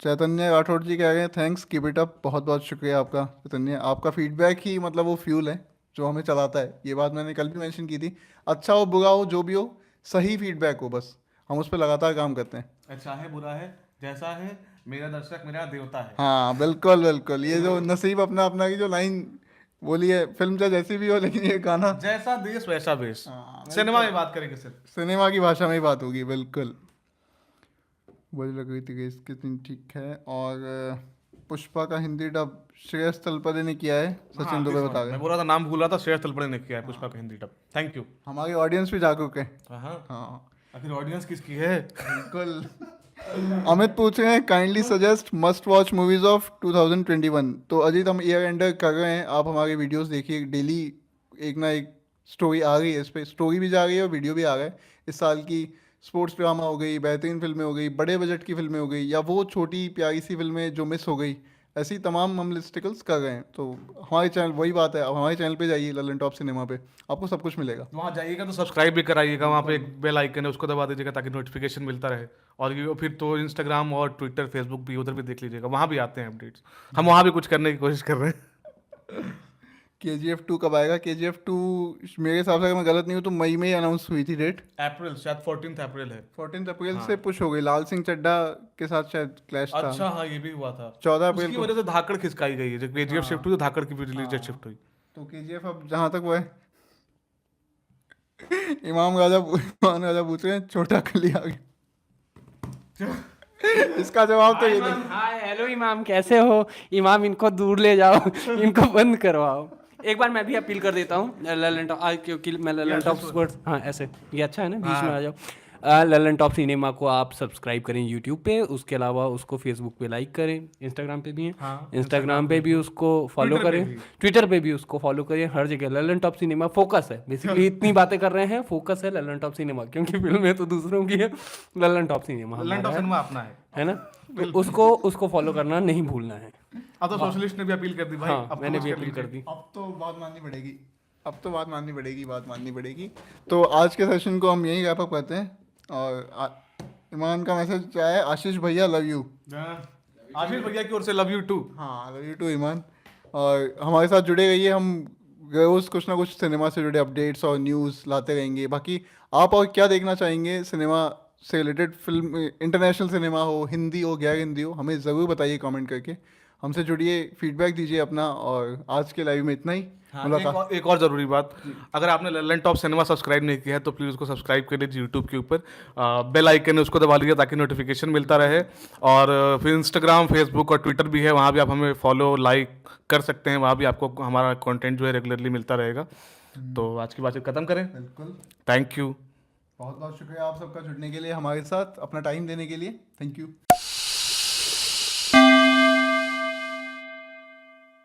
चैतन्य राठौड़ जी कह रहे हैं थैंक्स, कीप इट अप। बहुत बहुत शुक्रिया आपका चैतन्य, आपका फीडबैक ही मतलब वो फ्यूल है जो हमें चलाता है। ये बात मैंने कल भी मेंशन की थी, अच्छा हो बुरा हो जो भी हो, सही फीडबैक हो, बस हम उस पर लगातार काम करते हैं। अच्छा है बुरा है जैसा है मेरा दर्शक मेरा देवता है। हाँ बिल्कुल बिल्कुल, ये जो नसीब अपना अपना की जो लाइन बोली है, फिल्म चाहे जैसी भी हो लेकिन ये गाना जैसा देश वैसा बेस। हाँ, सिनेमा में बात करेंगे सिर्फ। सिनेमा की भाषा में ही बात होगी बिल्कुल। मुझे लग रही थी कि इसकी तीन ठीक है। और पुष्पा का हिंदी डब श्रेयस तलपदे ने किया है, सचिन दुबे बता रहे मैं हैं। बोल रहा था, नाम भूल रहा था, श्रेयस तलपड़े ने किया है पुष्पा का हिंदी डब। Thank you. हमारी ऑडियंस भी जागरूक है। हाँ, हाँ आखिर ऑडियंस किसकी है? बिल्कुल। अमित पूछ रहे हैं kindly suggest must watch movies of 2021। तो अजीत, हम ईयर एंडर कर रहे हैं, आप हमारी वीडियोस देखिए, डेली एक ना एक स्टोरी आ रही है, इस पर स्टोरी भी जा रही है और वीडियो भी आ रहा है। इस साल की स्पोर्ट्स ड्रामा हो गई, बेहतरीन फिल्में हो गई, बड़े बजट की फिल्में हो गई, या वो छोटी प्यारी सी फिल्में जो मिस हो गई, ऐसी तमाम हम लिस्टिकल्स कर रहे हैं। तो हमारे चैनल, वही बात है, अब हमारे चैनल पे जाइए, ललन टॉप सिनेमा पे, आपको सब कुछ मिलेगा। वहाँ जाइएगा तो सब्सक्राइब भी कराइएगा, वहाँ पे एक बेल आइकन है उसको दबा दीजिएगा ताकि नोटिफिकेशन मिलता रहे। और ये फिर तो इंस्टाग्राम और ट्विटर फेसबुक भी, उधर भी देख लीजिएगा, वहाँ भी आते हैं अपडेट्स। हम वहाँ भी कुछ करने की कोशिश कर रहे हैं। KGF 2 कब आएगा? KGF 2 मेरे हिसाब से, अगर मैं गलत नहीं हूँ तो मई में ही अनाउंस हुई थी डेट। अप्रैल, शायद 14 अप्रैल है। 14 अप्रैल से पुश हो गई, लाल सिंह चड्ढा के साथ शायद क्लैश था। अच्छा हाँ, ये भी हुआ था। 14 अप्रैल उसकी को। वजह से धाकड़ खिसकाई गई है, जब केजीएफ शिफ्ट हुई तो धाकड़ की भी रिलीज डेट शिफ्ट हुई। तो KGF अब जहाँ तक वो है। इमाम राजा पूछ रहे हैं छोटा कली आ गया। इसका जवाब तो ये नहीं। हाय हेलो इमाम, कैसे हो? इमाम, इनको दूर ले जाओ, इनको बंद करवाओ। एक बार मैं भी अपील कर देता हूँ ललन टॉप, क्योंकि मैं ललन टॉप स्पोर्ट्स, हाँ ऐसे ये अच्छा है ना, बीच में आ जाओ। ललन टॉप सिनेमा को आप सब्सक्राइब करें यूट्यूब पे, उसके अलावा उसको फेसबुक पे लाइक करें, इंस्टाग्राम पे भी है, हाँ, इंस्टाग्राम पे भी उसको फॉलो Twitter पे करें, भी। ट्विटर पे भी उसको फॉलो करें, हर जगह ललन टॉप सिनेमा फोकस है। बेसिकली इतनी बातें कर रहे हैं, फोकस है ललन टॉप सिनेमा, क्योंकि फिल्में तो दूसरों की है, Lalan top cinema Lalan top हमारा सिनेमा अपना है ना। तो उसको फॉलो करना नहीं भूलना है। अब तो सोशलिस्ट ने भी अपील कर दी भाई। हाँ, अब मैंने तो भी कुछ अपील कर लीजिए। दी। अब तो बात माननी पड़ेगी, अब तो बात माननी पड़ेगी, बात माननी पड़ेगी। तो आज के सेशन को हम यहीं रैप अप करते हैं। और ईमान का मैसेज क्या है? आशीष भैया लव यू। आशीष भैया की ओर से लव यू टू। हाँ लव यू टू ईमान। और हमारे साथ जुड़े रहिए, हम रोज़ कुछ ना कुछ सिनेमा से जुड़े अपडेट्स और न्यूज़ लाते रहेंगे। बाकी आप और क्या देखना चाहेंगे सिनेमा से रिलेटेड, फिल्म, इंटरनेशनल सिनेमा हो, हिंदी हो, गैर हिंदी हो, हमें ज़रूर बताइए कमेंट करके। हमसे जुड़िए, फीडबैक दीजिए अपना। और आज के लाइव में इतना ही। हाँ, मुलाकात। एक और ज़रूरी बात, अगर आपने ललन टॉप सिनेमा सब्सक्राइब नहीं किया है तो प्लीज़ उसको सब्सक्राइब कर लीजिए यूट्यूब के ऊपर। बेल आइकन है उसको दबा लीजिए ताकि नोटिफिकेशन मिलता रहे। और फिर इंस्टाग्राम, फेसबुक और ट्विटर भी है, वहाँ भी आप हमें फॉलो लाइक कर सकते हैं, वहाँ भी आपको हमारा कंटेंट जो है रेगुलरली मिलता रहेगा। तो आज की बातचीत खत्म करें। बिल्कुल, थैंक यू। बहुत बहुत शुक्रिया आप सबका जुड़ने के लिए, हमारे साथ अपना टाइम देने के लिए। Thank you.